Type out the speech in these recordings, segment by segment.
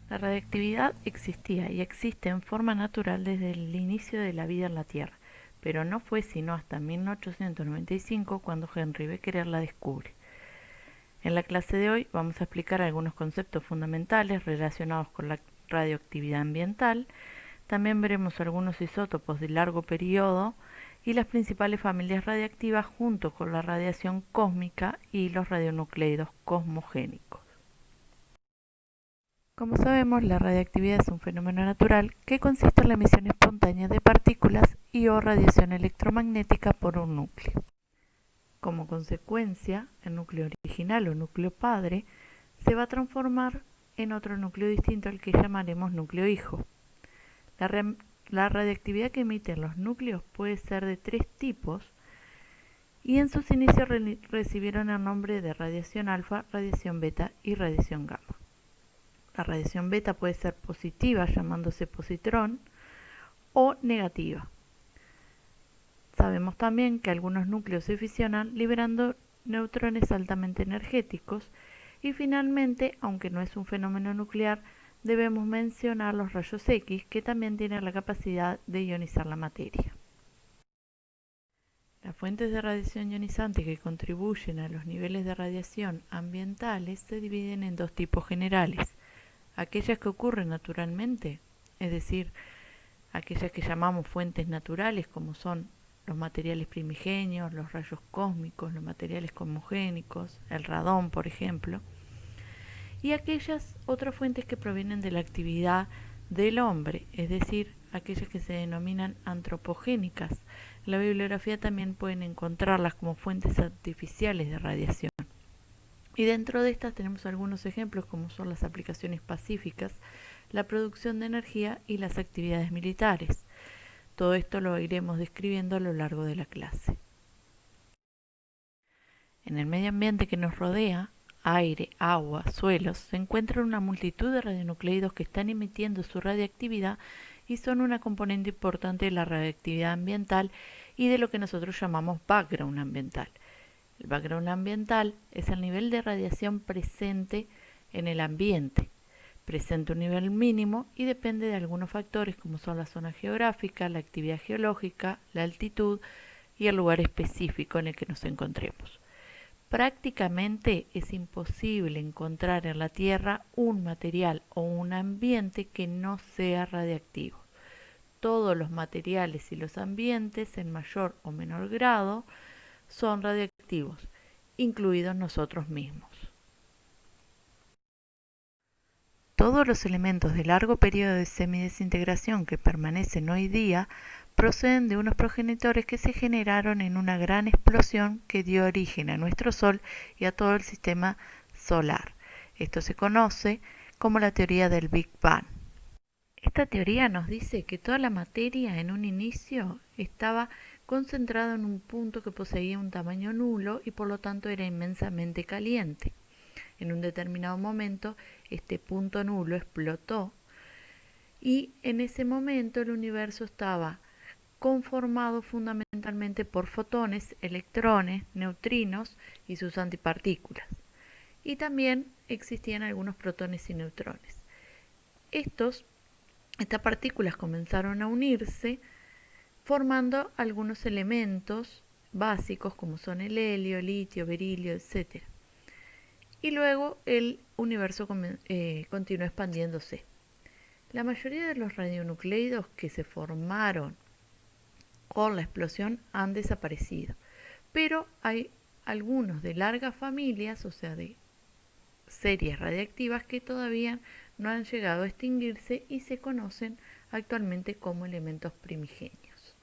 La radiactividad existía y existe en forma natural desde el inicio de la vida en la Tierra, pero no fue sino hasta 1895 cuando Henry Becquerel la descubre. En la clase de hoy vamos a explicar algunos conceptos fundamentales relacionados con la radioactividad ambiental. También veremos algunos isótopos de largo periodo y las principales familias radiactivas junto con la radiación cósmica y los radionucleidos cosmogénicos. Como sabemos, la radiactividad es un fenómeno natural que consiste en la emisión espontánea de partículas y o radiación electromagnética por un núcleo. Como consecuencia, el núcleo original o núcleo padre se va a transformar en otro núcleo distinto al que llamaremos núcleo hijo. La radiactividad que emiten los núcleos puede ser de tres tipos y en sus inicios recibieron el nombre de radiación alfa, radiación beta y radiación gamma. La radiación beta puede ser positiva, llamándose positrón, o negativa. Sabemos también que algunos núcleos se fisionan liberando neutrones altamente energéticos y finalmente, aunque no es un fenómeno nuclear, debemos mencionar los rayos X, que también tienen la capacidad de ionizar la materia. Las fuentes de radiación ionizante que contribuyen a los niveles de radiación ambientales se dividen en dos tipos generales: aquellas que ocurren naturalmente, es decir, aquellas que llamamos fuentes naturales, como son los materiales primigenios, los rayos cósmicos, los materiales cosmogénicos, el radón, por ejemplo, y aquellas otras fuentes que provienen de la actividad del hombre, es decir, aquellas que se denominan antropogénicas. En la bibliografía también pueden encontrarlas como fuentes artificiales de radiación. Y dentro de estas tenemos algunos ejemplos como son las aplicaciones pacíficas, la producción de energía y las actividades militares. Todo esto lo iremos describiendo a lo largo de la clase. En el medio ambiente que nos rodea, aire, agua, suelos, se encuentran una multitud de radionucleidos que están emitiendo su radiactividad y son una componente importante de la radioactividad ambiental y de lo que nosotros llamamos background ambiental. El background ambiental es el nivel de radiación presente en el ambiente. Presenta un nivel mínimo y depende de algunos factores como son la zona geográfica, la actividad geológica, la altitud y el lugar específico en el que nos encontremos. Prácticamente es imposible encontrar en la Tierra un material o un ambiente que no sea radiactivo. Todos los materiales y los ambientes, en mayor o menor grado, son radiactivos, incluidos nosotros mismos. Todos los elementos de largo periodo de semidesintegración que permanecen hoy día proceden de unos progenitores que se generaron en una gran explosión que dio origen a nuestro Sol y a todo el sistema solar. Esto se conoce como la teoría del Big Bang. Esta teoría nos dice que toda la materia en un inicio estaba concentrada en un punto que poseía un tamaño nulo y por lo tanto era inmensamente caliente. En un determinado momento, este punto nulo explotó y en ese momento el universo estaba conformado fundamentalmente por fotones, electrones, neutrinos y sus antipartículas. Y también existían algunos protones y neutrones. Estas partículas comenzaron a unirse formando algunos elementos básicos como son el helio, litio, berilio, etc. Y luego el universo continuó expandiéndose. La mayoría de los radionucleidos que se formaron con la explosión han desaparecido, pero hay algunos de largas familias, o sea, de series radiactivas que todavía no han llegado a extinguirse y se conocen actualmente como elementos primigenios.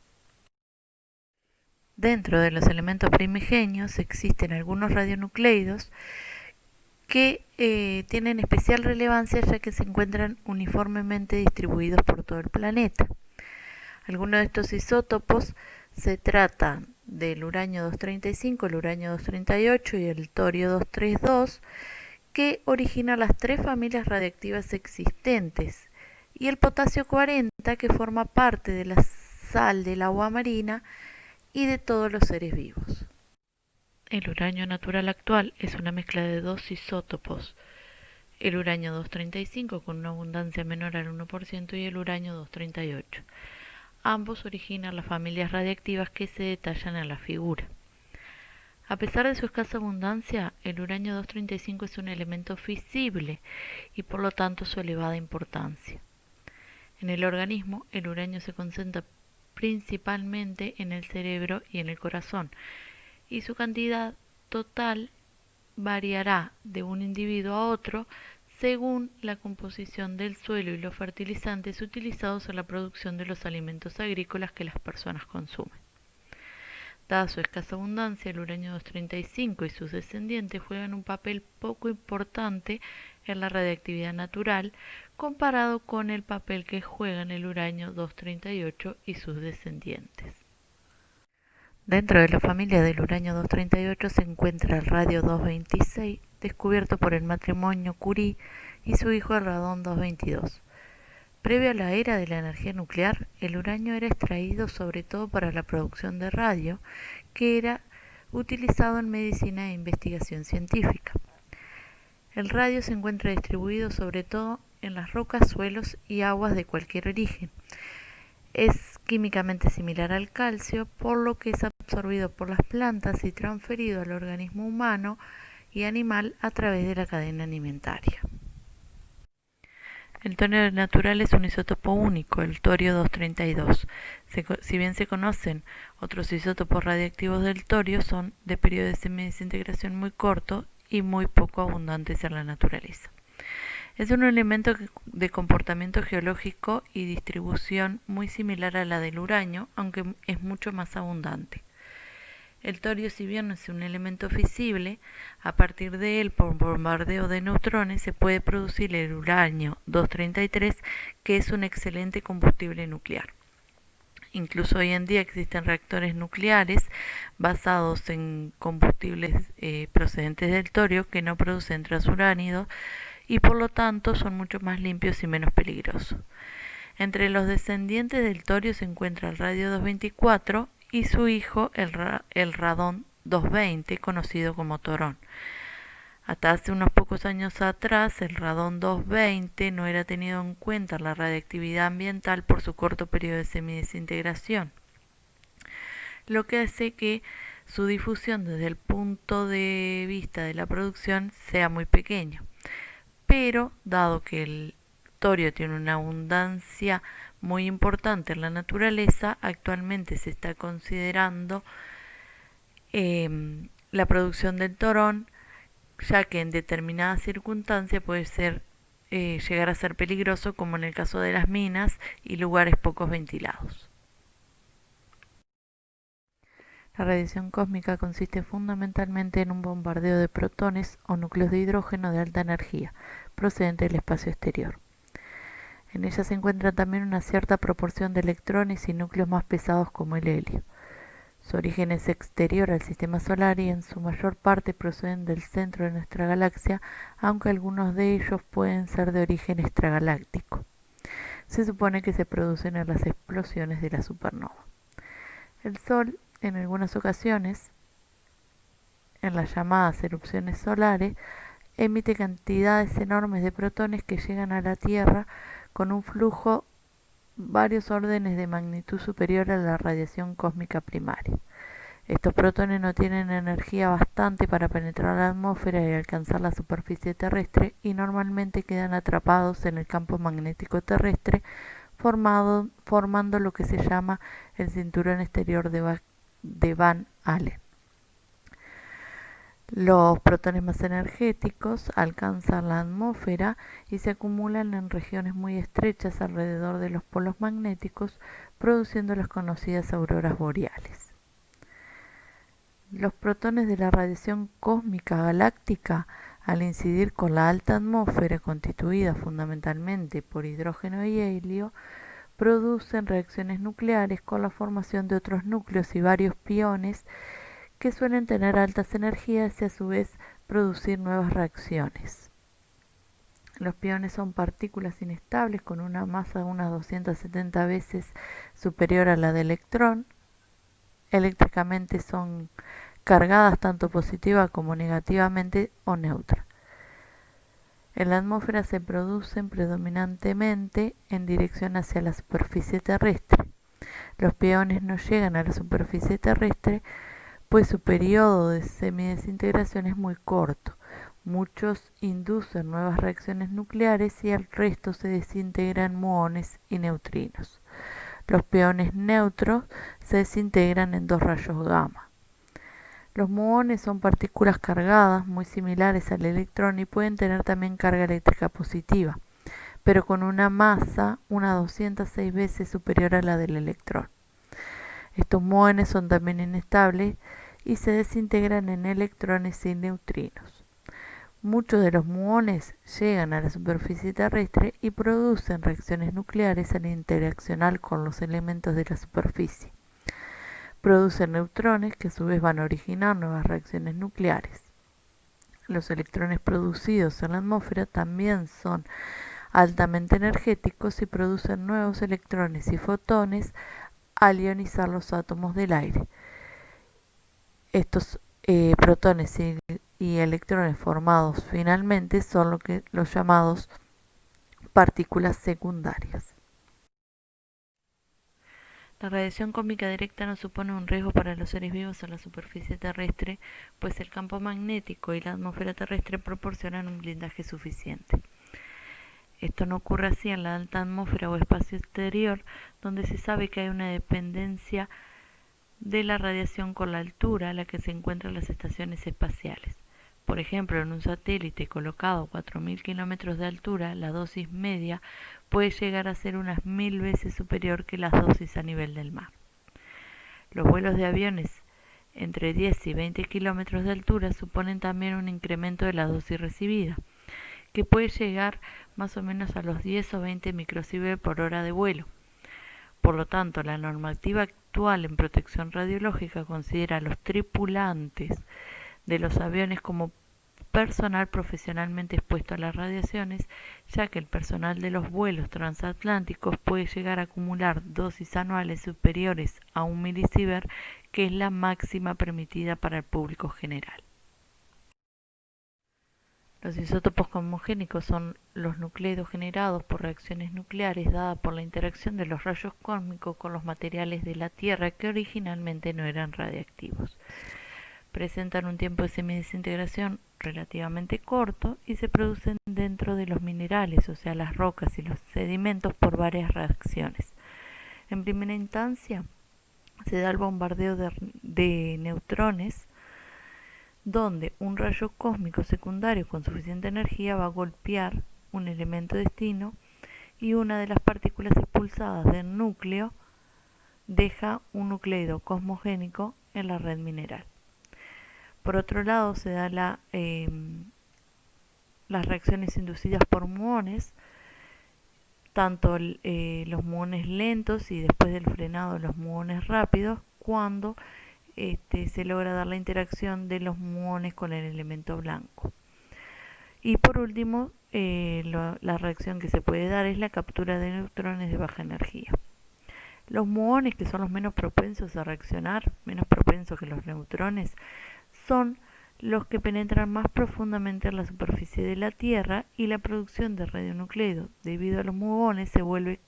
Dentro de los elementos primigenios existen algunos radionucleidos que tienen especial relevancia ya que se encuentran uniformemente distribuidos por todo el planeta. Algunos de estos isótopos se tratan del uranio 235, el uranio 238 y el torio 232, que originan las tres familias radiactivas existentes, y el potasio 40, que forma parte de la sal del agua marina y de todos los seres vivos. El uranio natural actual es una mezcla de dos isótopos, el uranio 235 con una abundancia menor al 1% y el uranio 238. Ambos originan las familias radiactivas que se detallan en la figura. A pesar de su escasa abundancia, el uranio 235 es un elemento fisible y por lo tanto su elevada importancia. En el organismo, el uranio se concentra principalmente en el cerebro y en el corazón, y su cantidad total variará de un individuo a otro según la composición del suelo y los fertilizantes utilizados en la producción de los alimentos agrícolas que las personas consumen. Dada su escasa abundancia, el uranio 235 y sus descendientes juegan un papel poco importante en la radiactividad natural comparado con el papel que juegan el uranio 238 y sus descendientes. Dentro de la familia del uranio 238 se encuentra el radio 226, descubierto por el matrimonio Curie y su hijo el radón 222. Previo a la era de la energía nuclear, el uranio era extraído sobre todo para la producción de radio, que era utilizado en medicina e investigación científica. El radio se encuentra distribuido sobre todo en las rocas, suelos y aguas de cualquier origen. Es químicamente similar al calcio, por lo que es absorbido por las plantas y transferido al organismo humano y animal a través de la cadena alimentaria. El torio natural es un isótopo único, el torio 232. Si bien se conocen otros isótopos radiactivos del torio, son de periodo de semidesintegración muy corto y muy poco abundantes en la naturaleza. Es un elemento de comportamiento geológico y distribución muy similar a la del uranio, aunque es mucho más abundante. El torio, si bien no es un elemento fisible, a partir de él, por bombardeo de neutrones, se puede producir el uranio 233, que es un excelente combustible nuclear. Incluso hoy en día existen reactores nucleares basados en combustibles procedentes del torio que no producen transuránidos y por lo tanto son mucho más limpios y menos peligrosos. Entre los descendientes del torio se encuentra el radio 224 y su hijo el radón 220, conocido como torón. Hasta hace unos pocos años atrás, el radón 220 no era tenido en cuenta en la radiactividad ambiental por su corto periodo de semidesintegración, lo que hace que su difusión desde el punto de vista de la producción sea muy pequeño. Pero, dado que el torio tiene una abundancia muy importante en la naturaleza, actualmente se está considerando la producción del torón, ya que en determinadas circunstancias puede llegar a ser peligroso, como en el caso de las minas y lugares poco ventilados. La radiación cósmica consiste fundamentalmente en un bombardeo de protones o núcleos de hidrógeno de alta energía, procedente del espacio exterior. En ella se encuentra también una cierta proporción de electrones y núcleos más pesados como el helio. Su origen es exterior al sistema solar y en su mayor parte proceden del centro de nuestra galaxia, aunque algunos de ellos pueden ser de origen extragaláctico. Se supone que se producen en las explosiones de la supernova. El Sol, en algunas ocasiones, en las llamadas erupciones solares, emite cantidades enormes de protones que llegan a la Tierra con un flujo varios órdenes de magnitud superior a la radiación cósmica primaria. Estos protones no tienen energía bastante para penetrar la atmósfera y alcanzar la superficie terrestre y normalmente quedan atrapados en el campo magnético terrestre, formando lo que se llama el cinturón exterior de Van Allen. Los protones más energéticos alcanzan la atmósfera y se acumulan en regiones muy estrechas alrededor de los polos magnéticos, produciendo las conocidas auroras boreales. Los protones de la radiación cósmica galáctica, al incidir con la alta atmósfera constituida fundamentalmente por hidrógeno y helio, producen reacciones nucleares con la formación de otros núcleos y varios piones que suelen tener altas energías y a su vez producir nuevas reacciones. Los piones son partículas inestables con una masa unas 270 veces superior a la del electrón. Eléctricamente son cargadas tanto positiva como negativamente o neutra. En la atmósfera se producen predominantemente en dirección hacia la superficie terrestre. Los piones no llegan a la superficie terrestre, pues su periodo de semidesintegración es muy corto. Muchos inducen nuevas reacciones nucleares y el resto se desintegra en muones y neutrinos. Los piones neutros se desintegran en 2 rayos gamma. Los muones son partículas cargadas muy similares al electrón y pueden tener también carga eléctrica positiva, pero con una masa unas 206 veces superior a la del electrón. Estos muones son también inestables y se desintegran en electrones y neutrinos. Muchos de los muones llegan a la superficie terrestre y producen reacciones nucleares al interaccionar con los elementos de la superficie. Producen neutrones que a su vez van a originar nuevas reacciones nucleares. Los electrones producidos en la atmósfera también son altamente energéticos y producen nuevos electrones y fotones al ionizar los átomos del aire. Estos protones y electrones formados finalmente son los llamados partículas secundarias. La radiación cósmica directa no supone un riesgo para los seres vivos en la superficie terrestre, pues el campo magnético y la atmósfera terrestre proporcionan un blindaje suficiente. Esto no ocurre así en la alta atmósfera o espacio exterior, donde se sabe que hay una dependencia de la radiación con la altura a la que se encuentran las estaciones espaciales. Por ejemplo, en un satélite colocado a 4.000 kilómetros de altura, la dosis media puede llegar a ser unas 1000 veces superior que las dosis a nivel del mar. Los vuelos de aviones entre 10 y 20 kilómetros de altura suponen también un incremento de la dosis recibida, que puede llegar más o menos a los 10 o 20 microsievert por hora de vuelo. Por lo tanto, la normativa actual en protección radiológica considera a los tripulantes de los aviones como personal profesionalmente expuesto a las radiaciones, ya que el personal de los vuelos transatlánticos puede llegar a acumular dosis anuales superiores a 1 milisievert, que es la máxima permitida para el público general. Los isótopos cosmogénicos son los nucleidos generados por reacciones nucleares dadas por la interacción de los rayos cósmicos con los materiales de la Tierra que originalmente no eran radiactivos. Presentan un tiempo de semidesintegración relativamente corto y se producen dentro de los minerales, o sea, las rocas y los sedimentos, por varias reacciones. En primera instancia, se da el bombardeo de neutrones, donde un rayo cósmico secundario con suficiente energía va a golpear un elemento destino y una de las partículas expulsadas del núcleo deja un nucleido cosmogénico en la red mineral. Por otro lado, se da las reacciones inducidas por muones, tanto los muones lentos y después del frenado los muones rápidos, cuando se logra dar la interacción de los muones con el elemento blanco. Y por último, la reacción que se puede dar es la captura de neutrones de baja energía. Los muones, que son los menos propensos a reaccionar, menos propensos que los neutrones, son los que penetran más profundamente en la superficie de la Tierra, y la producción de radionucleidos debido a los muones se vuelve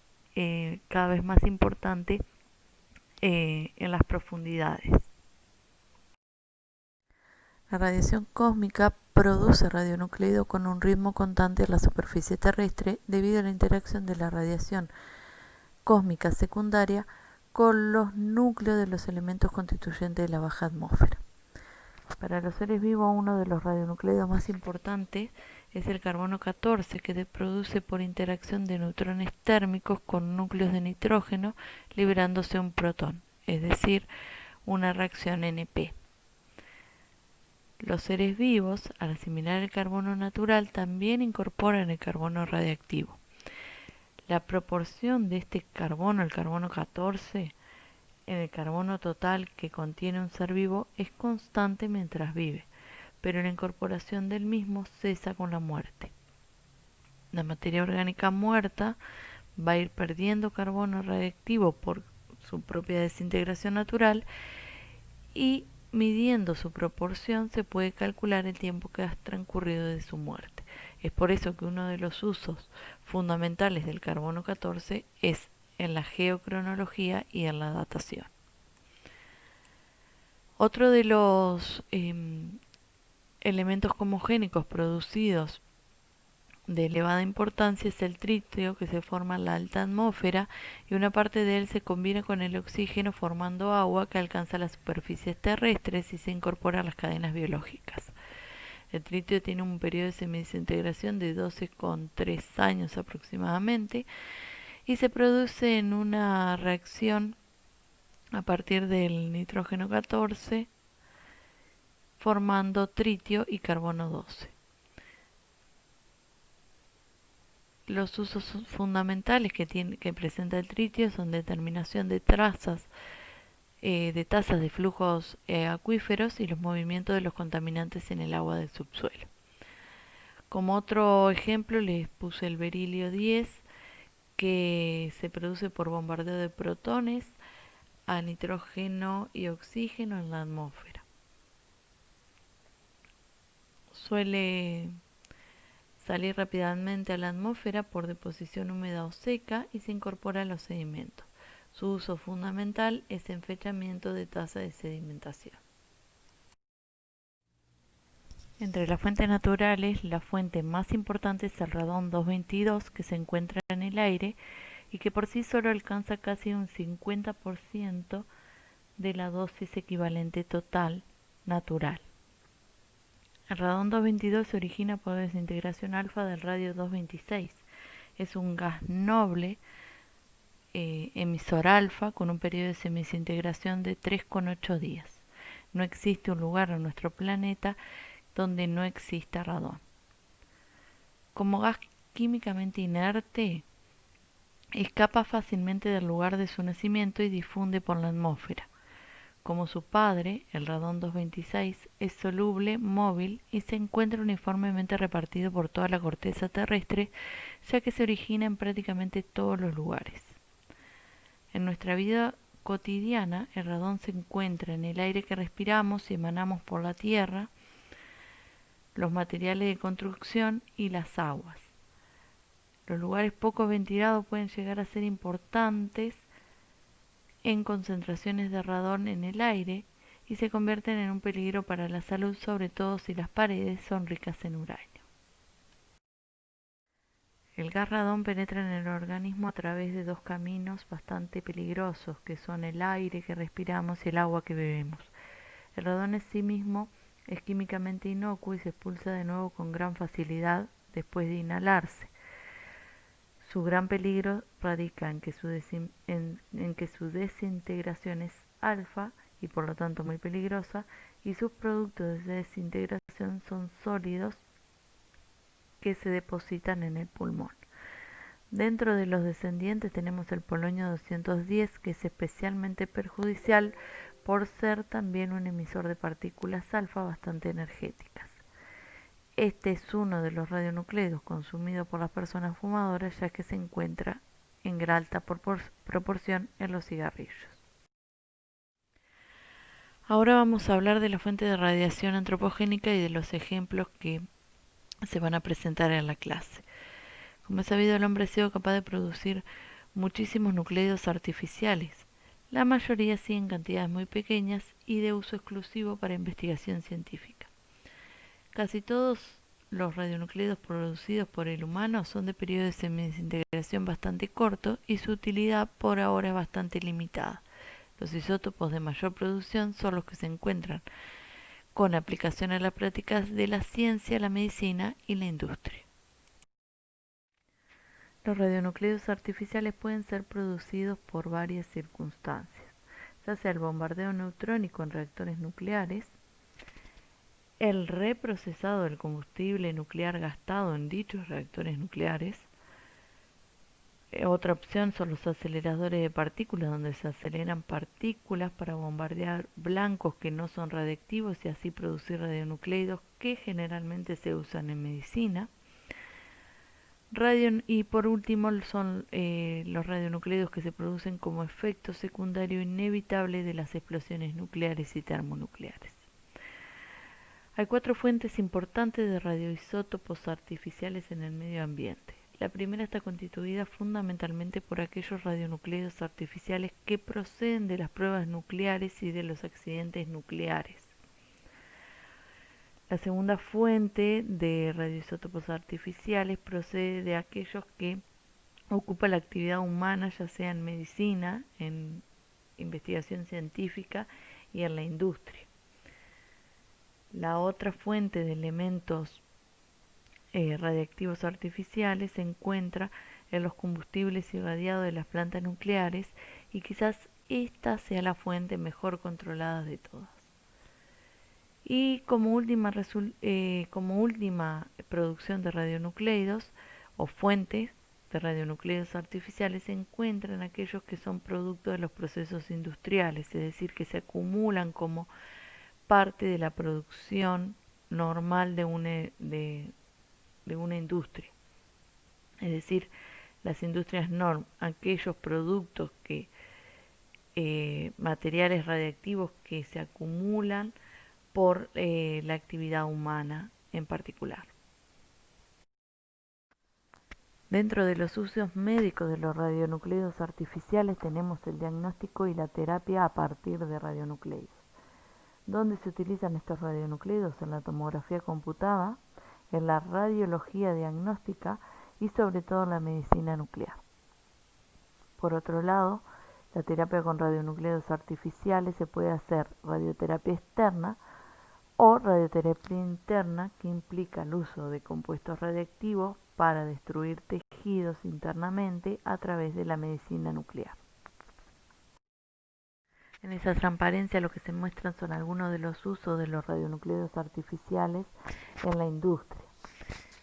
cada vez más importante en las profundidades. La radiación cósmica produce radionucleidos con un ritmo constante en la superficie terrestre debido a la interacción de la radiación cósmica secundaria con los núcleos de los elementos constituyentes de la baja atmósfera. Para los seres vivos, uno de los radionucleidos más importantes es el carbono 14, que se produce por interacción de neutrones térmicos con núcleos de nitrógeno, liberándose un protón, es decir, una reacción NP. Los seres vivos, al asimilar el carbono natural, también incorporan el carbono radiactivo. La proporción de este carbono, el carbono 14, en el carbono total que contiene un ser vivo es constante mientras vive, pero la incorporación del mismo cesa con la muerte. La materia orgánica muerta va a ir perdiendo carbono radiactivo por su propia desintegración natural, y midiendo su proporción se puede calcular el tiempo que ha transcurrido de su muerte. Es por eso que uno de los usos fundamentales del carbono 14 es en la geocronología y en la datación. Otro de los elementos cosmogénicos producidos de elevada importancia es el tritio, que se forma en la alta atmósfera y una parte de él se combina con el oxígeno formando agua que alcanza las superficies terrestres y se incorpora a las cadenas biológicas. El tritio tiene un periodo de semidesintegración de 12,3 años aproximadamente y se produce en una reacción a partir del nitrógeno 14 formando tritio y carbono 12. Los usos fundamentales que presenta el tritio son determinación de tasas de flujos acuíferos y los movimientos de los contaminantes en el agua del subsuelo. Como otro ejemplo les puse el berilio 10, que se produce por bombardeo de protones a nitrógeno y oxígeno en la atmósfera. Suele salir rápidamente a la atmósfera por deposición húmeda o seca y se incorpora a los sedimentos. Su uso fundamental es enfechamiento de tasa de sedimentación. Entre las fuentes naturales, la fuente más importante es el radón 222, que se encuentra en el aire y que por sí solo alcanza casi un 50% de la dosis equivalente total natural. El radón 222 se origina por desintegración alfa del radio 226. Es un gas noble emisor alfa con un periodo de semidesintegración de 3,8 días. No existe un lugar en nuestro planeta donde no exista radón. Como gas químicamente inerte, escapa fácilmente del lugar de su nacimiento y difunde por la atmósfera. Como su padre, el radón 226 es soluble, móvil y se encuentra uniformemente repartido por toda la corteza terrestre, ya que se origina en prácticamente todos los lugares. En nuestra vida cotidiana, el radón se encuentra en el aire que respiramos y emanamos por la tierra, los materiales de construcción y las aguas. Los lugares poco ventilados pueden llegar a ser importantes en concentraciones de radón en el aire y se convierten en un peligro para la salud, sobre todo si las paredes son ricas en uranio. El gas radón penetra en el organismo a través de dos caminos bastante peligrosos, que son el aire que respiramos y el agua que bebemos. El radón en sí mismo es químicamente inocuo y se expulsa de nuevo con gran facilidad después de inhalarse. Su gran peligro radica en que su desintegración es alfa y por lo tanto muy peligrosa, y sus productos de desintegración son sólidos que se depositan en el pulmón. Dentro de los descendientes tenemos el polonio 210, que es especialmente perjudicial por ser también un emisor de partículas alfa bastante energéticas. Este es uno de los radionucleidos consumidos por las personas fumadoras, ya que se encuentra en gran alta proporción en los cigarrillos. Ahora vamos a hablar de la fuente de radiación antropogénica y de los ejemplos que se van a presentar en la clase. Como es sabido, el hombre ha sido capaz de producir muchísimos nucleidos artificiales, la mayoría sí en cantidades muy pequeñas y de uso exclusivo para investigación científica. Casi todos los radionucleidos producidos por el humano son de periodo de semidesintegración bastante corto y su utilidad por ahora es bastante limitada. Los isótopos de mayor producción son los que se encuentran con aplicación a las prácticas de la ciencia, la medicina y la industria. Los radionucleidos artificiales pueden ser producidos por varias circunstancias, ya sea el bombardeo neutrónico en reactores nucleares, el reprocesado del combustible nuclear gastado en dichos reactores nucleares. Otra opción son los aceleradores de partículas, donde se aceleran partículas para bombardear blancos que no son radiactivos y así producir radionucleidos que generalmente se usan en medicina. Y por último son los radionucleidos que se producen como efecto secundario inevitable de las explosiones nucleares y termonucleares. Hay 4 fuentes importantes de radioisótopos artificiales en el medio ambiente. La primera está constituida fundamentalmente por aquellos radionucleidos artificiales que proceden de las pruebas nucleares y de los accidentes nucleares. La segunda fuente de radioisótopos artificiales procede de aquellos que ocupa la actividad humana, ya sea en medicina, en investigación científica y en la industria. La otra fuente de elementos radiactivos artificiales se encuentra en los combustibles irradiados de las plantas nucleares y quizás esta sea la fuente mejor controlada de todas. Y como última producción de radionucleidos o fuentes de radionucleidos artificiales se encuentran aquellos que son producto de los procesos industriales, es decir, que se acumulan como parte de la producción normal de una industria. Es decir, las industrias NORM, aquellos productos materiales radiactivos que se acumulan por la actividad humana en particular. Dentro de los usos médicos de los radionucleidos artificiales tenemos el diagnóstico y la terapia a partir de radionucleidos. ¿Dónde se utilizan estos radionucleidos? En la tomografía computada, en la radiología diagnóstica y sobre todo en la medicina nuclear. Por otro lado, la terapia con radionucleidos artificiales se puede hacer radioterapia externa o radioterapia interna, que implica el uso de compuestos radiactivos para destruir tejidos internamente a través de la medicina nuclear. En esa transparencia lo que se muestran son algunos de los usos de los radionucleidos artificiales en la industria.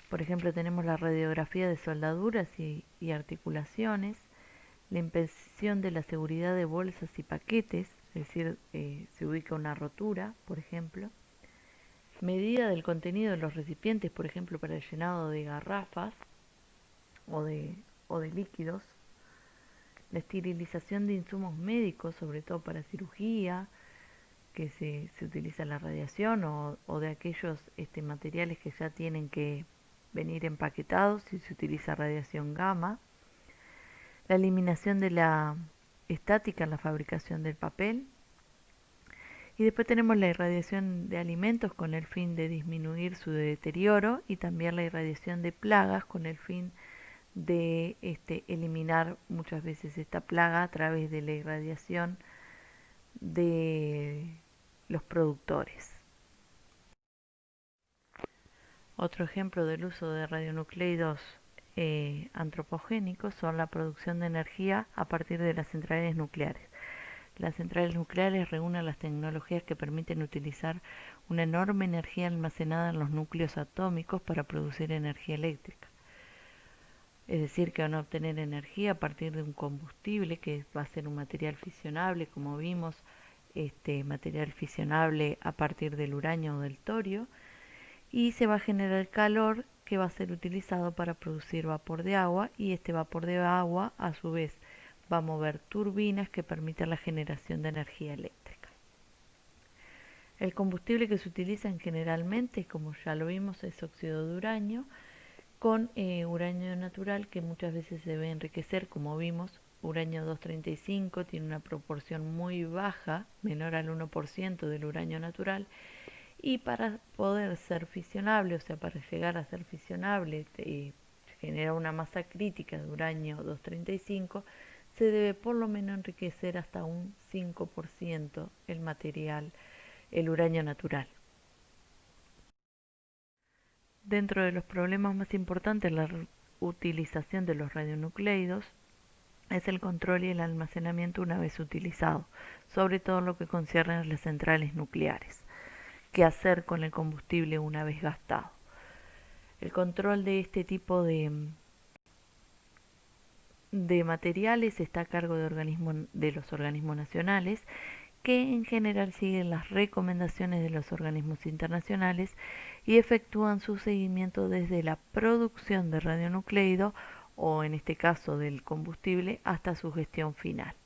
Por ejemplo, tenemos la radiografía de soldaduras y articulaciones, la inspección de la seguridad de bolsas y paquetes, es decir, se ubica una rotura, por ejemplo, medida del contenido de los recipientes, por ejemplo, para el llenado de garrafas o de líquidos, la esterilización de insumos médicos, sobre todo para cirugía, que se utiliza la radiación, o de aquellos materiales que ya tienen que venir empaquetados y se utiliza radiación gamma, la eliminación de la estática en la fabricación del papel, y después tenemos la irradiación de alimentos con el fin de disminuir su deterioro y también la irradiación de plagas con el fin de eliminar muchas veces esta plaga a través de la irradiación de los productores. Otro ejemplo del uso de radionucleidos antropogénicos son la producción de energía a partir de las centrales nucleares. Las centrales nucleares reúnen las tecnologías que permiten utilizar una enorme energía almacenada en los núcleos atómicos para producir energía eléctrica. Es decir, que van a obtener energía a partir de un combustible que va a ser un material fisionable, como vimos, material fisionable a partir del uranio o del torio, y se va a generar calor que va a ser utilizado para producir vapor de agua, y este vapor de agua a su vez va a mover turbinas que permiten la generación de energía eléctrica. El combustible que se utiliza generalmente, como ya lo vimos, es óxido de uranio con uranio natural, que muchas veces se debe enriquecer, como vimos. Uranio 235 tiene una proporción muy baja, menor al 1% del uranio natural, y para poder ser fisionable, o sea, para llegar a ser fisionable y generar una masa crítica de uranio 235, se debe por lo menos enriquecer hasta un 5% el material, el uranio natural. Dentro de los problemas más importantes de la utilización de los radionucleidos es el control y el almacenamiento una vez utilizado, sobre todo lo que concierne a las centrales nucleares. ¿Qué hacer con el combustible una vez gastado? El control de este tipo de materiales está a cargo de los organismos nacionales, que en general siguen las recomendaciones de los organismos internacionales y efectúan su seguimiento desde la producción de radionucleido, o en este caso del combustible, hasta su gestión final.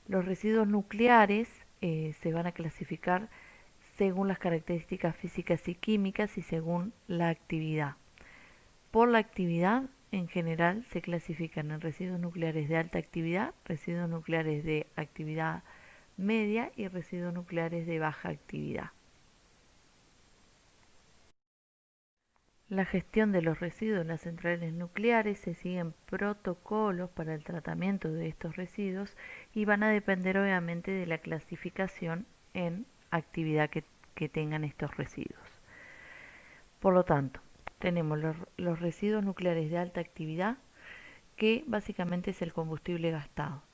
Los residuos nucleares se van a clasificar según las características físicas y químicas y según la actividad. Por la actividad, en general, se clasifican en residuos nucleares de alta actividad, residuos nucleares de actividad media y residuos nucleares de baja actividad. La gestión de los residuos en las centrales nucleares, se siguen protocolos para el tratamiento de estos residuos y van a depender obviamente de la clasificación en actividad que tengan estos residuos. Por lo tanto, tenemos los residuos nucleares de alta actividad, que básicamente es el combustible gastado.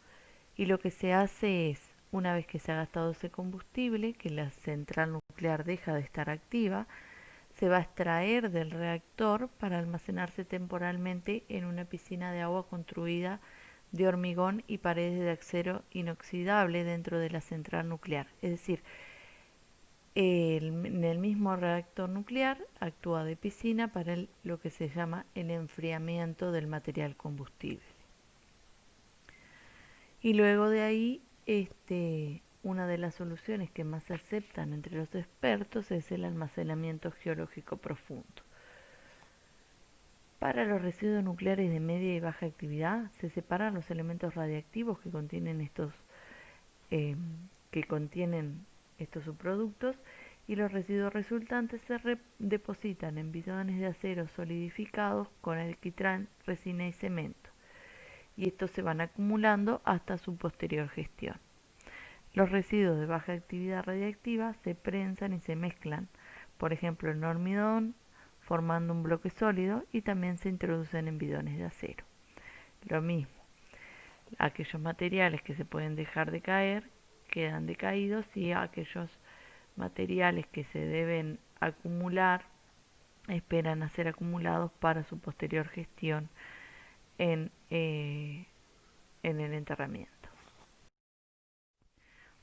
Y lo que se hace es, una vez que se ha gastado ese combustible, que la central nuclear deja de estar activa, se va a extraer del reactor para almacenarse temporalmente en una piscina de agua construida de hormigón y paredes de acero inoxidable dentro de la central nuclear. Es decir, en el mismo reactor nuclear actúa de piscina para lo que se llama el enfriamiento del material combustible. Y luego de ahí, una de las soluciones que más se aceptan entre los expertos es el almacenamiento geológico profundo. Para los residuos nucleares de media y baja actividad, se separan los elementos radiactivos que contienen estos subproductos, y los residuos resultantes se depositan en bidones de acero solidificados con alquitrán, resina y cemento, y estos se van acumulando hasta su posterior gestión. Los residuos de baja actividad radiactiva se prensan y se mezclan, por ejemplo en hormigón, formando un bloque sólido, y también se introducen en bidones de acero. Lo mismo, aquellos materiales que se pueden dejar de caer quedan decaídos, y aquellos materiales que se deben acumular esperan a ser acumulados para su posterior gestión en el enterramiento.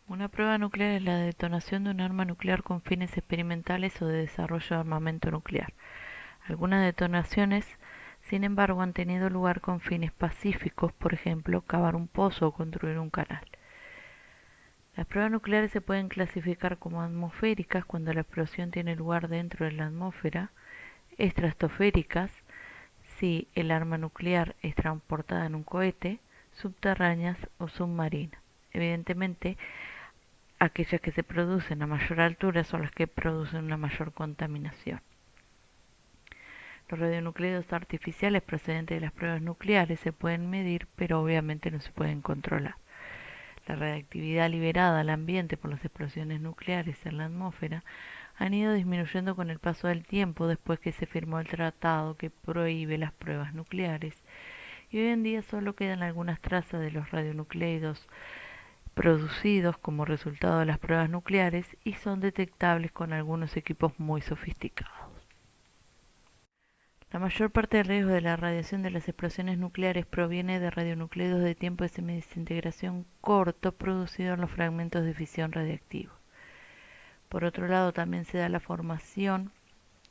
Una prueba nuclear es la detonación de un arma nuclear con fines experimentales o de desarrollo de armamento nuclear. Algunas detonaciones, sin embargo, han tenido lugar con fines pacíficos, por ejemplo, cavar un pozo o construir un canal. Las pruebas nucleares se pueden clasificar como atmosféricas cuando la explosión tiene lugar dentro de la atmósfera, estratosféricas si el arma nuclear es transportada en un cohete, subterráneas o submarinas. Evidentemente, aquellas que se producen a mayor altura son las que producen una mayor contaminación. Los radionucleidos artificiales procedentes de las pruebas nucleares se pueden medir, pero obviamente no se pueden controlar. La radiactividad liberada al ambiente por las explosiones nucleares en la atmósfera han ido disminuyendo con el paso del tiempo después que se firmó el tratado que prohíbe las pruebas nucleares, y hoy en día solo quedan algunas trazas de los radionucleidos producidos como resultado de las pruebas nucleares, y son detectables con algunos equipos muy sofisticados. La mayor parte del riesgo de la radiación de las explosiones nucleares proviene de radionucleidos de tiempo de semidesintegración corto producidos en los fragmentos de fisión radiactivo. Por otro lado, también se da la formación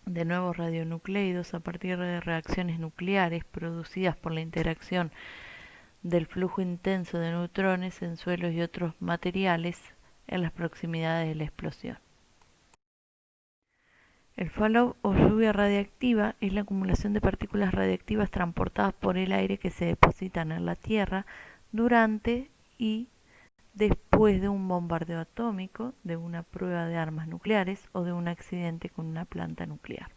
de nuevos radionucleidos a partir de reacciones nucleares producidas por la interacción del flujo intenso de neutrones en suelos y otros materiales en las proximidades de la explosión. El fallout o lluvia radiactiva es la acumulación de partículas radiactivas transportadas por el aire que se depositan en la Tierra durante y después de un bombardeo atómico, de una prueba de armas nucleares o de un accidente con una planta nuclear.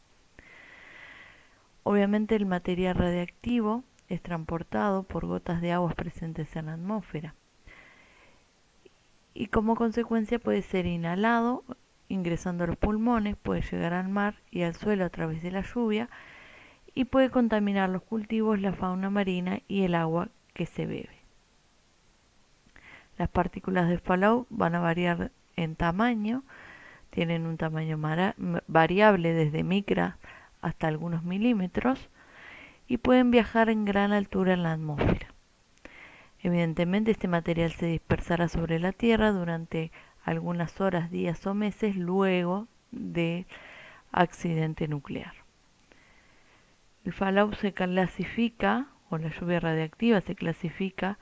Obviamente el material radiactivo es transportado por gotas de agua presentes en la atmósfera, y como consecuencia puede ser inhalado ingresando a los pulmones, puede llegar al mar y al suelo a través de la lluvia, y puede contaminar los cultivos, la fauna marina y el agua que se bebe. Las partículas de fallout van a variar en tamaño, tienen un tamaño variable desde micras hasta algunos milímetros, y pueden viajar en gran altura en la atmósfera. Evidentemente, este material se dispersará sobre la Tierra durante algunas horas, días o meses luego del accidente nuclear. El fallout se clasifica, o la lluvia radiactiva se clasifica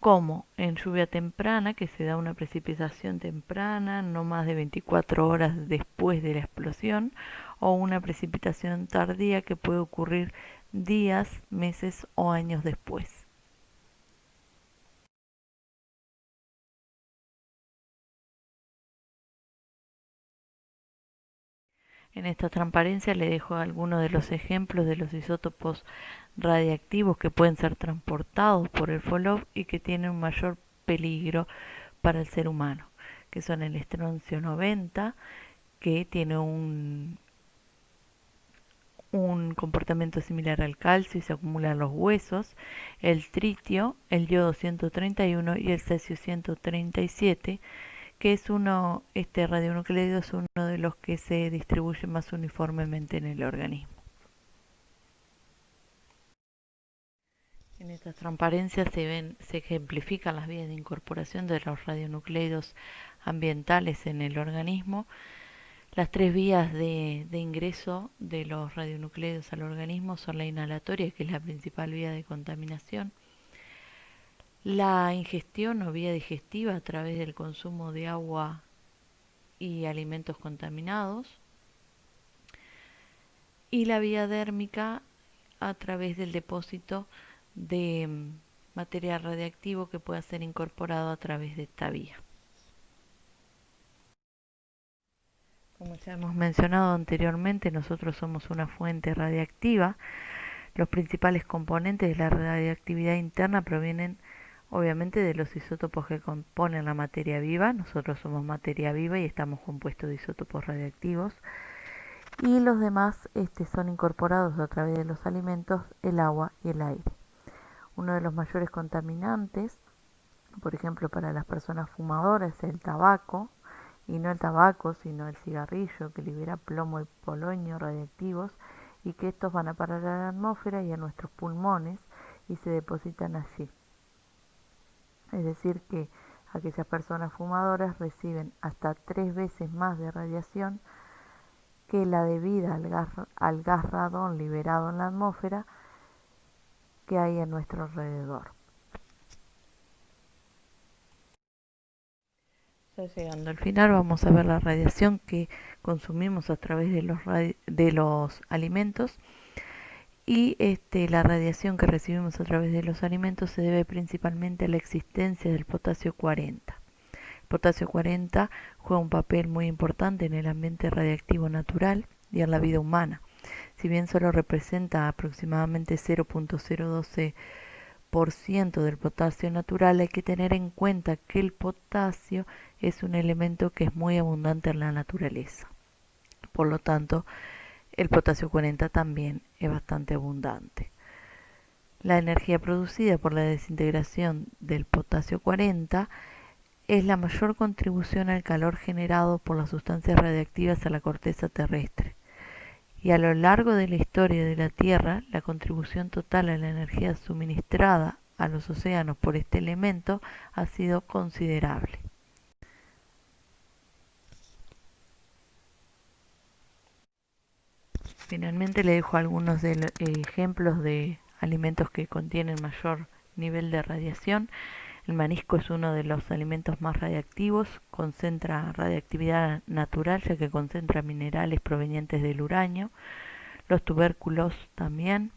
como en lluvia temprana, que se da una precipitación temprana, no más de 24 horas después de la explosión, o una precipitación tardía que puede ocurrir días, meses o años después. En esta transparencia le dejo algunos de los ejemplos de los isótopos radiactivos que pueden ser transportados por el FOLOP y que tienen un mayor peligro para el ser humano, que son el estroncio 90, que tiene un comportamiento similar al calcio y se acumula en los huesos, el tritio, el yodo 131 y el cesio 137, que es este radionucleido es uno de los que se distribuye más uniformemente en el organismo. En estas transparencias se ejemplifican las vías de incorporación de los radionucleidos ambientales en el organismo. Las tres vías de ingreso de los radionucleidos al organismo son la inhalatoria, que es la principal vía de contaminación, la ingestión o vía digestiva a través del consumo de agua y alimentos contaminados, y la vía dérmica a través del depósito de material radiactivo que pueda ser incorporado a través de esta vía. Como ya hemos mencionado anteriormente, nosotros somos una fuente radiactiva. Los principales componentes de la radiactividad interna provienen obviamente de los isótopos que componen la materia viva. Nosotros somos materia viva y estamos compuestos de isótopos radiactivos. Y los demás son incorporados a través de los alimentos, el agua y el aire. Uno de los mayores contaminantes, por ejemplo para las personas fumadoras, es el tabaco, y no el tabaco, sino el cigarrillo, que libera plomo y polonio radiactivos, y que estos van a parar a la atmósfera y a nuestros pulmones y se depositan allí. Es decir, que aquellas personas fumadoras reciben hasta 3 veces más de radiación que la debida al gas radón liberado en la atmósfera que hay a nuestro alrededor. Ya llegando al final vamos a ver la radiación que consumimos a través de los alimentos, y la radiación que recibimos a través de los alimentos se debe principalmente a la existencia del potasio 40. El potasio 40 juega un papel muy importante en el ambiente radiactivo natural y en la vida humana. Si bien solo representa aproximadamente 0.012% del potasio natural, hay que tener en cuenta que el potasio es un elemento que es muy abundante en la naturaleza. Por lo tanto, el potasio 40 también es bastante abundante. La energía producida por la desintegración del potasio 40 es la mayor contribución al calor generado por las sustancias radiactivas a la corteza terrestre. Y a lo largo de la historia de la Tierra, la contribución total a la energía suministrada a los océanos por este elemento ha sido considerable. Finalmente le dejo algunos ejemplos de alimentos que contienen mayor nivel de radiación. El marisco es uno de los alimentos más radiactivos, concentra radiactividad natural ya que concentra minerales provenientes del uranio. Los tubérculos también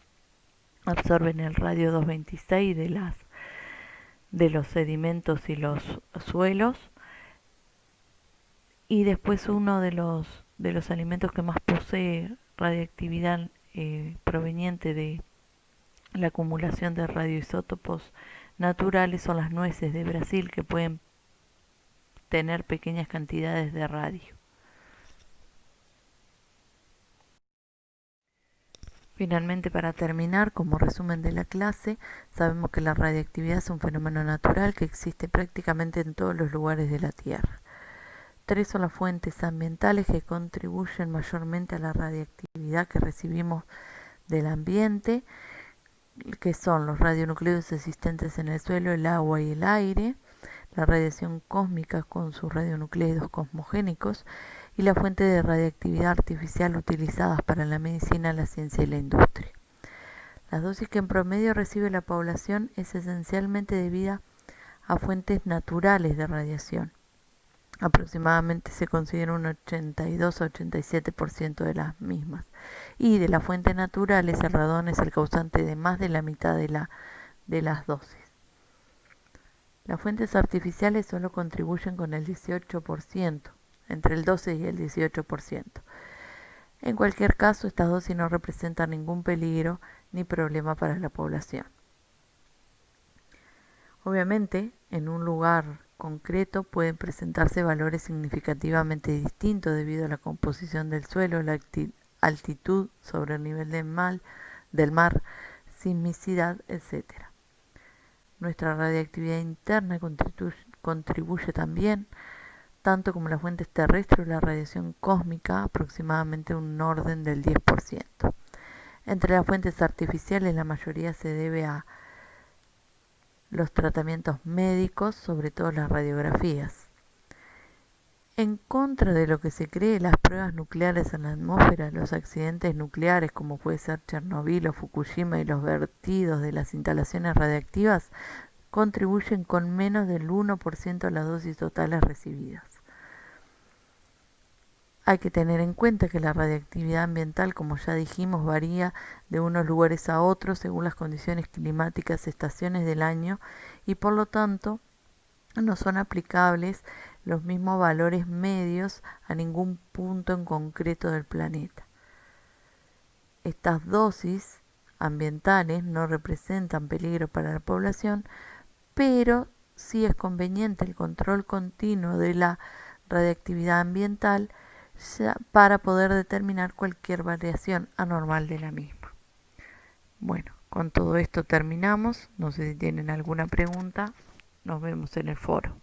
absorben el radio 226 de los sedimentos y los suelos. Y después uno de los alimentos que más posee radiactividad proveniente de la acumulación de radioisótopos naturales son las nueces de Brasil, que pueden tener pequeñas cantidades de radio. Finalmente, para terminar, como resumen de la clase, sabemos que la radiactividad es un fenómeno natural que existe prácticamente en todos los lugares de la Tierra. 3 son las fuentes ambientales que contribuyen mayormente a la radiactividad que recibimos del ambiente, que son los radionucleidos existentes en el suelo, el agua y el aire, la radiación cósmica con sus radionucleidos cosmogénicos y la fuente de radiactividad artificial utilizadas para la medicina, la ciencia y la industria. La dosis que en promedio recibe la población es esencialmente debida a fuentes naturales de radiación. Aproximadamente se considera un 82 a 87% de las mismas. Y de las fuentes naturales, el radón es el causante de más de la mitad de las dosis. Las fuentes artificiales solo contribuyen con el 18%, entre el 12 y el 18%. En cualquier caso, estas dosis no representan ningún peligro ni problema para la población. Obviamente, en un lugar concreto pueden presentarse valores significativamente distintos debido a la composición del suelo, la altitud sobre el nivel del mar, sismicidad, etc. Nuestra radiactividad interna contribuye también, tanto como las fuentes terrestres o la radiación cósmica, aproximadamente un orden del 10%. Entre las fuentes artificiales, la mayoría se debe a los tratamientos médicos, sobre todo las radiografías. En contra de lo que se cree, las pruebas nucleares en la atmósfera, los accidentes nucleares como puede ser Chernobyl o Fukushima y los vertidos de las instalaciones radiactivas contribuyen con menos del 1% a las dosis totales recibidas. Hay que tener en cuenta que la radiactividad ambiental, como ya dijimos, varía de unos lugares a otros según las condiciones climáticas, estaciones del año y por lo tanto no son aplicables los mismos valores medios a ningún punto en concreto del planeta. Estas dosis ambientales no representan peligro para la población, pero sí es conveniente el control continuo de la radiactividad ambiental para poder determinar cualquier variación anormal de la misma. Bueno, con todo esto terminamos. No sé si tienen alguna pregunta. Nos vemos en el foro.